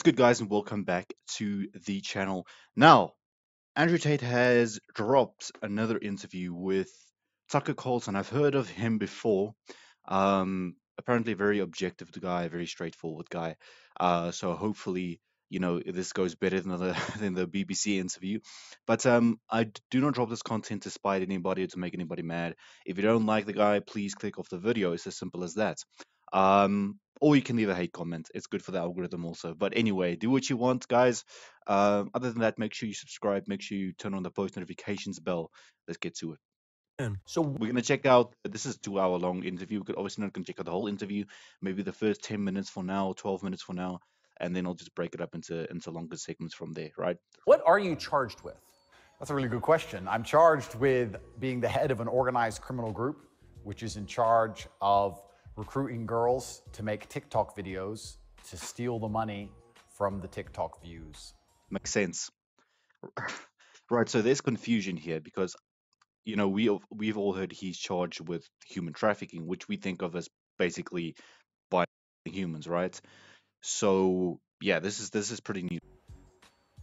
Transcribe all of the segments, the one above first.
Good, guys, and welcome back to the channel. Now, Andrew Tate has dropped another interview with Tucker Carlson. I've heard of him before. Apparently, a very objective guy, very straightforward guy. So hopefully, this goes better than the than the BBC interview. But I do not drop this content to spite anybody or to make anybody mad. If you don't like the guy, please click off the video. It's as simple as that. Or you can leave a hate comment. It's good for the algorithm also. But anyway, do what you want, guys. Other than that, make sure you subscribe. Make sure you turn on the post notifications bell. Let's get to it. So We're gonna check out. This is a 2 hour long interview. We could obviously not gonna check out the whole interview. Maybe the first 10 minutes for now, 12 minutes for now, and then I'll just break it up into longer segments from there. Right? what are you charged with? That's a really good question. I'm charged with being the head of an organized criminal group, which is in charge of recruiting girls to make TikTok videos to steal the money from the TikTok views. Makes sense. Right. So there's confusion here because we've all heard he's charged with human trafficking, which we think of as basically buying humans, right? So yeah, this is pretty new.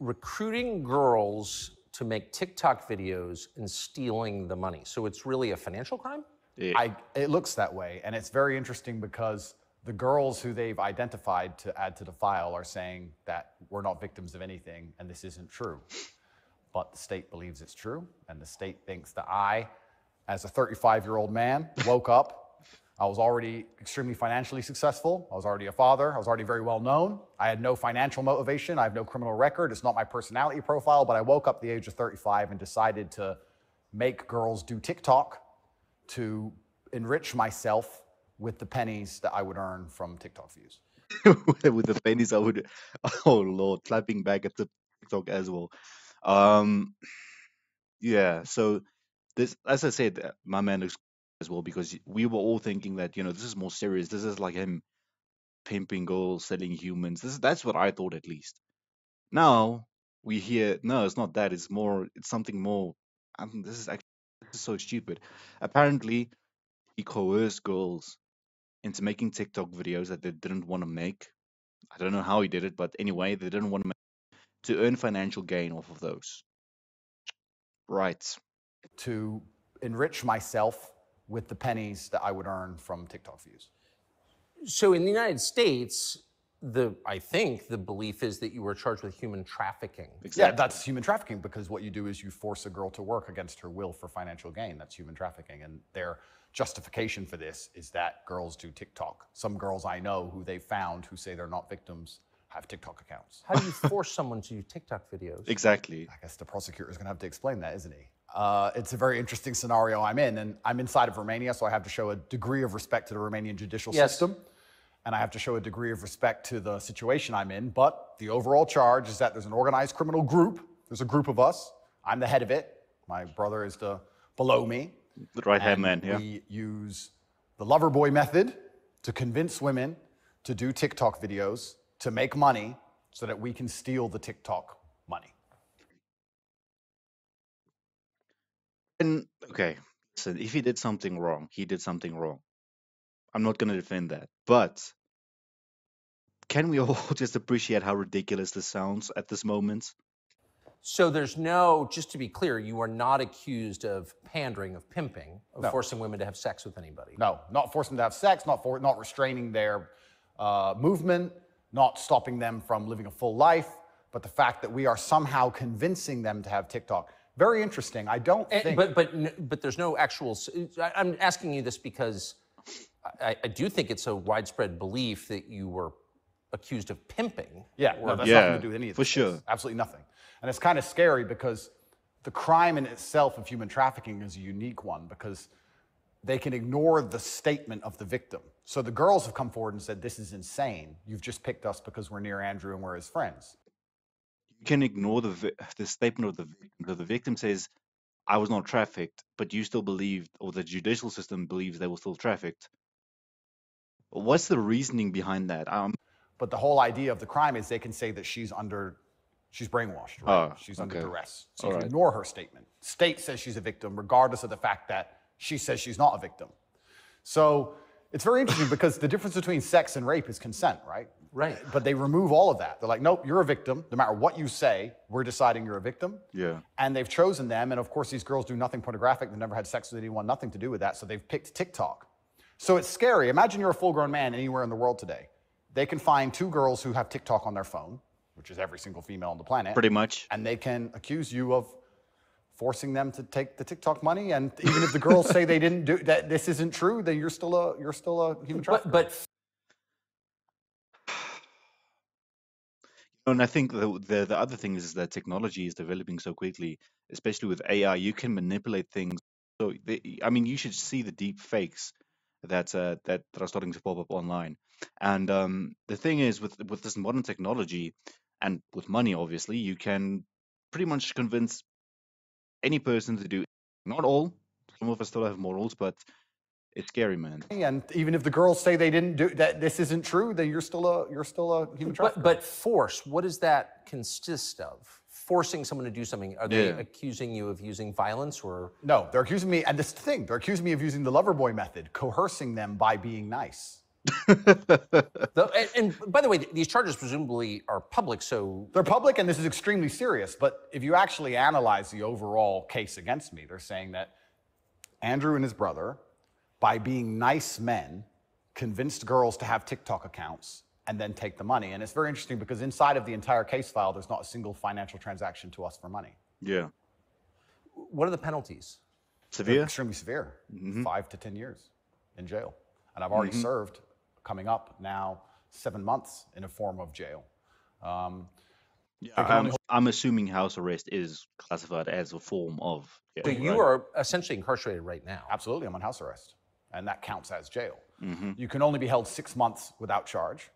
Recruiting girls to make TikTok videos and stealing the money. So it's really a financial crime? Yeah. It looks that way, and it's very interesting because the girls who they've identified to add to the file are saying that we're not victims of anything, and this isn't true. But the state believes it's true, and the state thinks that I, as a 35-year-old man, woke up. I was already extremely financially successful. I was already a father. I was already very well known. I had no financial motivation. I have no criminal record. It's not my personality profile, but I woke up at the age of 35 and decided to make girls do TikTok to enrich myself with the pennies that I would earn from TikTok views. With the pennies, I would, oh Lord, clapping back at the TikTok as well. Yeah. So this, as I said, my man looks as well because we were all thinking that this is more serious. This is like him pimping girls, selling humans. That's what I thought at least. Now we hear no, it's not that. It's more. It's something more. This is so stupid. Apparently, he coerced girls into making TikTok videos that they didn't want to make. I don't know how he did it, but anyway, they didn't want to earn financial gain off of those. Right. To enrich myself with the pennies that I would earn from TikTok views. So in the United States, I think the belief is that you were charged with human trafficking. Exactly. Yeah, that's human trafficking because what you do is you force a girl to work against her will for financial gain. That's human trafficking. And their justification for this is that girls do TikTok. Some girls I know who they found who say they're not victims have TikTok accounts. How do you force someone to do TikTok videos? Exactly. I guess the prosecutor is going to have to explain that, isn't he? It's a very interesting scenario I'm in, and I'm inside of Romania, so I have to show a degree of respect to the Romanian judicial system, and I have to show a degree of respect to the situation I'm in, but the overall charge is that there's an organized criminal group. There's a group of us. I'm the head of it. My brother is below me. The right-hand man, yeah. We use the lover boy method to convince women to do TikTok videos to make money so that we can steal the TikTok money. And okay, listen, if he did something wrong, he did something wrong. I'm not going to defend that. But can we all just appreciate how ridiculous this sounds at this moment? So just to be clear, you are not accused of pandering, of pimping, of forcing women to have sex with anybody. No, not forcing them to have sex, not restraining their movement, not stopping them from living a full life, but the fact that we are somehow convincing them to have TikTok. Very interesting. I don't think... But there's no actual... I'm asking you this because I do think it's a widespread belief that you were accused of pimping. Yeah, no, that's nothing to do with any of this. For sure. Absolutely nothing. And it's kind of scary because the crime in itself of human trafficking is a unique one because they can ignore the statement of the victim. So the girls have come forward and said, this is insane. You've just picked us because we're near Andrew and we're his friends. You can ignore the statement of the victim. The victim says, I was not trafficked, but you still believe, or the judicial system believes they were still trafficked. What's the reasoning behind that? But the whole idea of the crime is they can say that she's brainwashed, right? She's under duress. So you ignore her statement. State says she's a victim, regardless of the fact that she says she's not a victim. So it's very interesting because the difference between sex and rape is consent, right? Right. But they remove all of that. They're like, nope, you're a victim. No matter what you say, we're deciding you're a victim. Yeah. And they've chosen them. And of course, these girls do nothing pornographic. They've never had sex with anyone, nothing to do with that. So they've picked TikTok. So it's scary. Imagine you're a full-grown man anywhere in the world today. They can find two girls who have TikTok on their phone, which is every single female on the planet. Pretty much. And they can accuse you of forcing them to take the TikTok money. And even if the girls say they didn't do that, this isn't true, then you're still a human trafficker. But And I think the other thing is that technology is developing so quickly, especially with AI. You can manipulate things. So I mean, you should see the deep fakes that are starting to pop up online. And the thing is, with this modern technology and with money, obviously, you can pretty much convince any person to do. Not all. Some of us still have morals, but it's scary, man. And even if the girls say they didn't do that, this isn't true, then you're still a human trafficker. but force, what does that consist of? Forcing someone to do something? Are they Yeah. accusing you of using violence or? No, they're accusing me, and this is the thing, they're accusing me of using the lover boy method, coercing them by being nice. And by the way, these charges presumably are public, so They're public, and this is extremely serious, but if you actually analyze the overall case against me, they're saying that Andrew and his brother, by being nice men, convinced girls to have TikTok accounts and then take the money. And it's very interesting because inside of the entire case file, there's not a single financial transaction to us for money. Yeah. what are the penalties? They're Severe? extremely severe, 5 to 10 years in jail. And I've already served, coming up now, 7 months in a form of jail. Yeah, I'm assuming house arrest is classified as a form of. Yeah, So you are essentially incarcerated right now. Absolutely, I'm on house arrest, and that counts as jail. You can only be held 6 months without charge.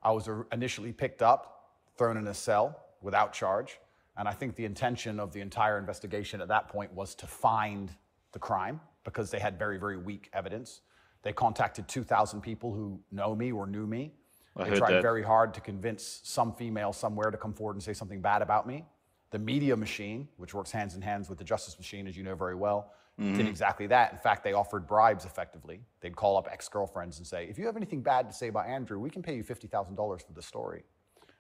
I was initially picked up, thrown in a cell without charge, and I think the intention of the entire investigation at that point was to find the crime because they had very, very weak evidence. They contacted 2,000 people who know me or knew me. They tried very hard to convince some female somewhere to come forward and say something bad about me. The media machine, which works hands in hands with the justice machine, as you know very well, did exactly that. In fact, they offered bribes effectively. They'd call up ex-girlfriends and say, if you have anything bad to say about Andrew, we can pay you $50,000 for the story.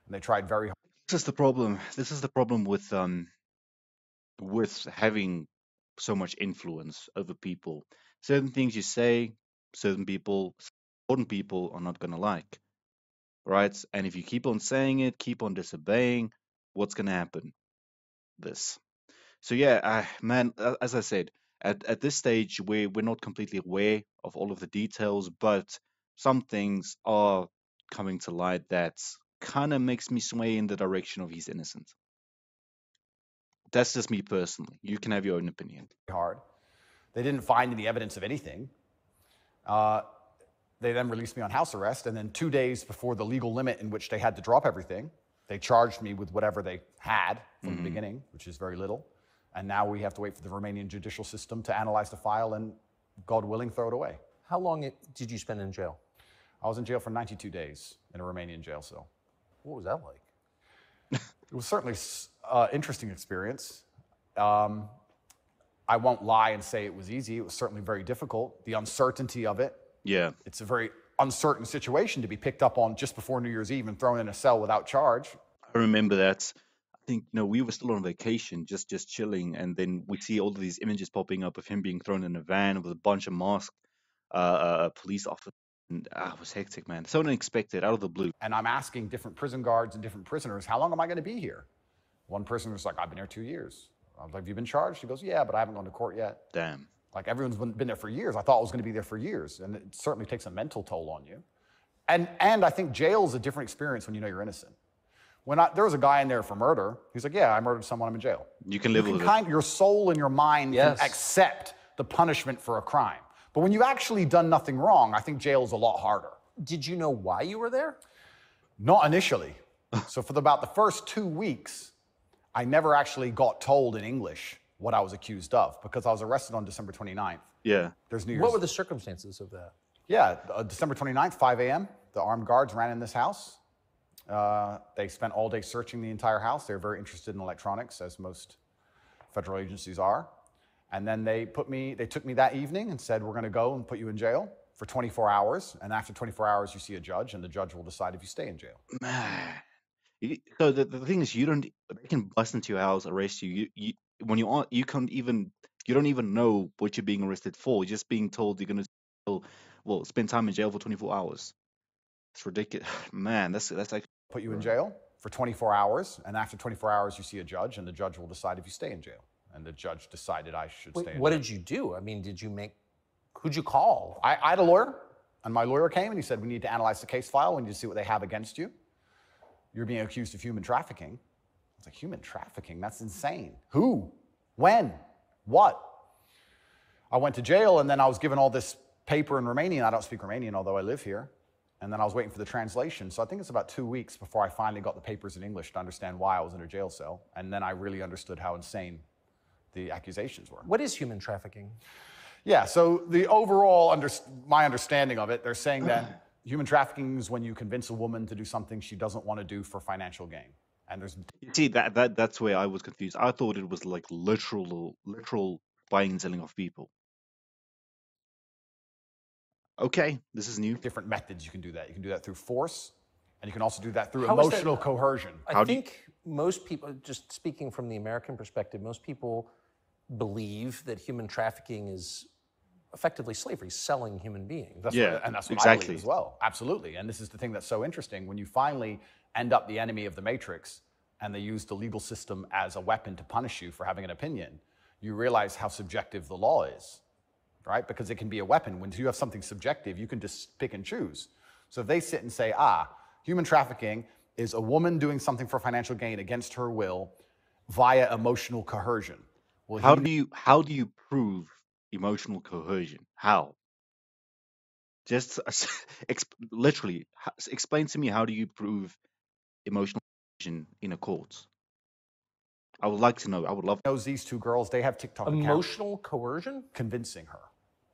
And they tried very hard. This is the problem. This is the problem with having so much influence over people. Certain things you say, certain people, important people are not gonna like, right? And if you keep on saying it, keep on disobeying, what's gonna happen? This. So yeah, man, as I said, at this stage we're not completely aware of all of the details, but some things are coming to light that kind of makes me sway in the direction of he's innocent. That's just me personally. You can have your own opinion. Hard. They didn't find any evidence of anything. They then released me on house arrest, and then 2 days before the legal limit in which they had to drop everything, they charged me with whatever they had from the beginning, which is very little. And now we have to wait for the Romanian judicial system to analyze the file and, God willing, throw it away. How long did you spend in jail? I was in jail for 92 days in a Romanian jail cell. What was that like? It was certainly an interesting experience. I won't lie and say it was easy. It was certainly very difficult. The uncertainty of it. Yeah. It's a very uncertain situation to be picked up on just before New Year's Eve and thrown in a cell without charge. I remember that. I think, we were still on vacation, just chilling, and then we see all of these images popping up of him being thrown in a van with a bunch of masked police officers. And it was hectic, man. So unexpected, out of the blue. And I'm asking different prison guards and different prisoners, how long am I going to be here? One prisoner was like, I've been here 2 years. I was like, have you been charged? He goes, yeah, but I haven't gone to court yet. Damn. Like, everyone's been there for years. I thought I was going to be there for years. And it certainly takes a mental toll on you. And I think jail is a different experience when you know you're innocent. There was a guy in there for murder. He's like, yeah, I murdered someone, I'm in jail. You can live with it. Your soul and your mind can accept the punishment for a crime. But when you've actually done nothing wrong, I think jail is a lot harder. Did you know why you were there? Not initially. So for about the first 2 weeks, I never actually got told in English what I was accused of because I was arrested on December 29th. Yeah. There's New Year's. What were the circumstances of that? Yeah, December 29th, 5 a.m., the armed guards ran in this house. They spent all day searching the entire house. They were very interested in electronics, as most federal agencies are. And then they took me that evening and said, we're going to go and put you in jail. for 24 hours, and after 24 hours, you see a judge, and the judge will decide if you stay in jail. Man. So the thing is, they can bust into your house, arrest you. When you are, you don't even know what you're being arrested for. You're just being told you're gonna, well, spend time in jail for 24 hours. It's ridiculous, man. That's like Put you in jail for 24 hours, and after 24 hours, you see a judge, and the judge will decide if you stay in jail. And the judge decided I should stay in jail. What did you do? I mean, who'd you call? I had a lawyer, and my lawyer came, and he said, we need to analyze the case file. We need to see what they have against you. You're being accused of human trafficking. I was like, human trafficking? That's insane. Who? When? What? I went to jail, and then I was given all this paper in Romanian. I don't speak Romanian, although I live here. And then I was waiting for the translation. So I think it's about 2 weeks before I finally got the papers in English to understand why I was in a jail cell. And then I really understood how insane the accusations were. What is human trafficking? Yeah, so the overall, my understanding of it, they're saying that human trafficking is when you convince a woman to do something she doesn't want to do for financial gain. And there's... You see, that's where I was confused. I thought it was like literal buying and selling of people. Okay, this is new. different methods you can do that. You can do that through force, and you can also do that through emotional coercion. I think most people, just speaking from the American perspective, most people believe that human trafficking is effectively slavery, selling human beings. That's Yeah, and that's what I exactly. believe as well. Absolutely. And this is the thing that's so interesting. When you finally end up the enemy of the matrix, and they use the legal system as a weapon to punish you for having an opinion, you realize how subjective the law is, right? Because it can be a weapon. When you have something subjective, you can just pick and choose. So if they sit and say, human trafficking is a woman doing something for financial gain against her will via emotional coercion. Well, How do you prove emotional coercion? How? Just literally explain to me, how do you prove emotional coercion in a court? I would like to know. I would love. knows these two girls, they have TikTok accounts. Emotional coercion? Convincing her.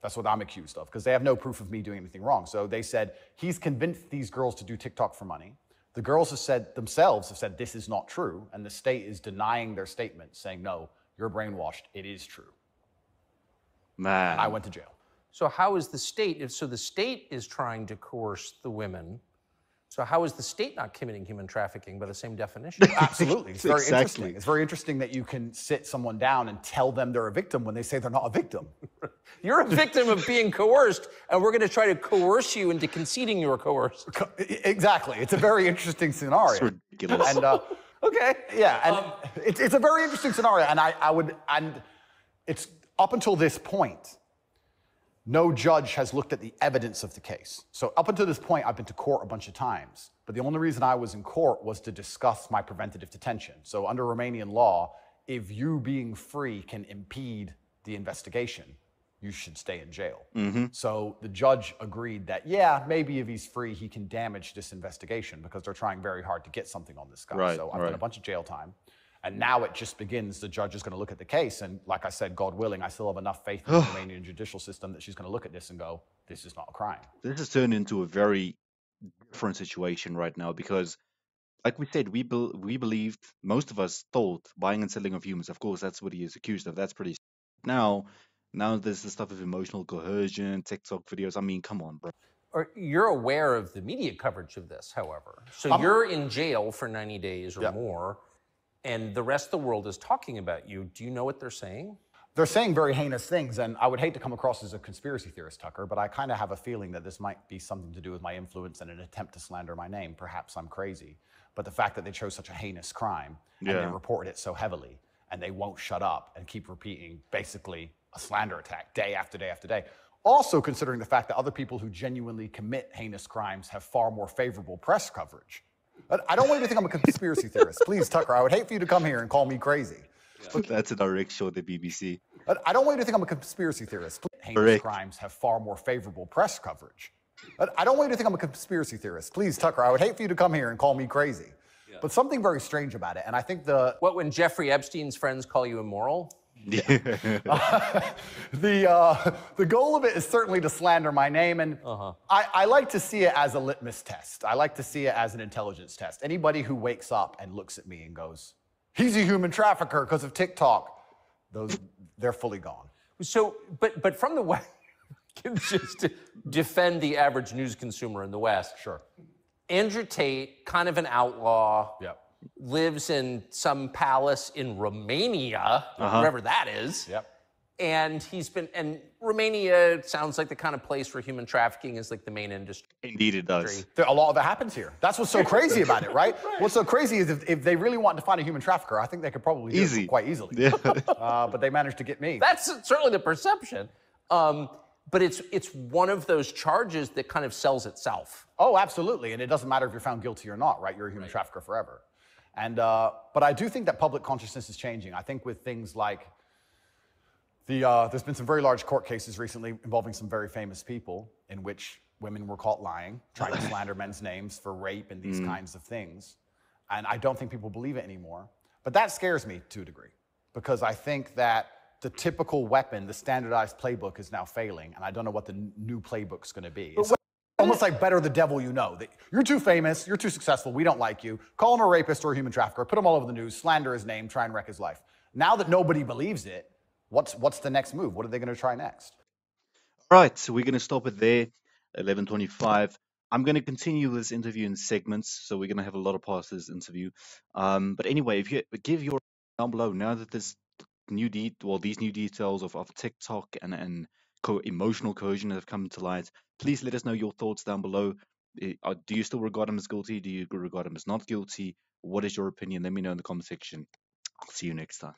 That's what I'm accused of, because they have no proof of me doing anything wrong. So they said, he's convinced these girls to do TikTok for money. The girls have said themselves, this is not true, and the state is denying their statement, saying, no, you're brainwashed, it is true. Man, And I went to jail. So how is the state, so the state is trying to coerce the women, so how is the state not committing human trafficking by the same definition? Absolutely, it's very Exactly. interesting. It's very interesting that you can sit someone down and tell them they're a victim when they say they're not a victim. You're a victim of being coerced, and we're going to try to coerce you into conceding you were coerced. Exactly, it's a very interesting scenario. it's ridiculous. And Okay. yeah, and it's a very interesting scenario, and it's up until this point, no judge has looked at the evidence of the case. So up until this point, I've been to court a bunch of times, but the only reason I was in court was to discuss my preventative detention. So under Romanian law, if you being free can impede the investigation, you should stay in jail. So the judge agreed that, yeah, maybe if he's free, he can damage this investigation because they're trying very hard to get something on this guy. Right, So I've done a bunch of jail time. And now it just begins. The judge is going to look at the case. And like I said, God willing, I still have enough faith in the Romanian judicial system that she's going to look at this and go, this is not a crime. This has turned into a very different situation right now because, like we said, we believed, most of us thought, buying and selling of humans. Of course, that's what he is accused of. That's pretty. Now there's the stuff of emotional coercion, TikTok videos. I mean, come on, bro. Or you're aware of the media coverage of this, however. So you're in jail for 90 days or more, and the rest of the world is talking about you. Do you know what they're saying? They're saying very heinous things, and I would hate to come across as a conspiracy theorist, Tucker, but I kind of have a feeling that this might be something to do with my influence and an attempt to slander my name. Perhaps I'm crazy, but the fact that they chose such a heinous crime and they reported it so heavily, and they won't shut up and keep repeating basically a slander attack day after day after day. Also considering the fact that other people who genuinely commit heinous crimes have far more favorable press coverage. But I don't want you to think I'm a conspiracy theorist. Please, Tucker, I would hate for you to come here and call me crazy. That's a direct show, the BBC. But I don't want you to think I'm a conspiracy theorist. Heinous crimes have far more favorable press coverage. But I don't want you to think I'm a conspiracy theorist. Please, Tucker, I would hate for you to come here and call me crazy. But something very strange about it, and I think What, when Jeffrey Epstein's friends call you immoral? the goal of it is certainly to slander my name, and I like to see it as a litmus test. I like to see it as an intelligence test. Anybody who wakes up and looks at me and goes, he's a human trafficker because of TikTok, they're fully gone. So, but from the way, can just defend the average news consumer in the West. Sure. Andrew Tate, kind of an outlaw, Yep. lives in some palace in Romania, wherever that is. Yep. And and Romania sounds like the kind of place where human trafficking is like the main industry. Indeed, it does. A lot of it happens here. That's what's so crazy about it, right? What's so crazy is if they really wanted to find a human trafficker, I think they could probably do it quite easily. Yeah. But they managed to get me. That's certainly the perception. But it's one of those charges that kind of sells itself. Oh, absolutely. And it doesn't matter if you're found guilty or not, right? You're a human trafficker forever. And but I do think that public consciousness is changing. I think with things like there's been some very large court cases recently involving some very famous people in which women were caught lying, trying to slander men's names for rape and these kinds of things. And I don't think people believe it anymore. But that scares me to a degree because I think that the typical weapon, the standardized playbook is now failing. And I don't know what the new playbook's going to be. It's almost like better the devil you know. That you're too famous, you're too successful, we don't like you. Call him a rapist or a human trafficker, put him all over the news, slander his name, try and wreck his life. Now that nobody believes it, what's the next move? What are they going to try next? Right, so we're going to stop it there, 11:25. I'm going to continue this interview in segments, so we're going to have a lot of parts of this interview. But anyway, if you give your down below now that this these new details of TikTok and emotional coercion that have come to light, please let us know your thoughts down below. Do you still regard him as guilty? Do you regard him as not guilty? What is your opinion? Let me know in the comment section. I'll see you next time.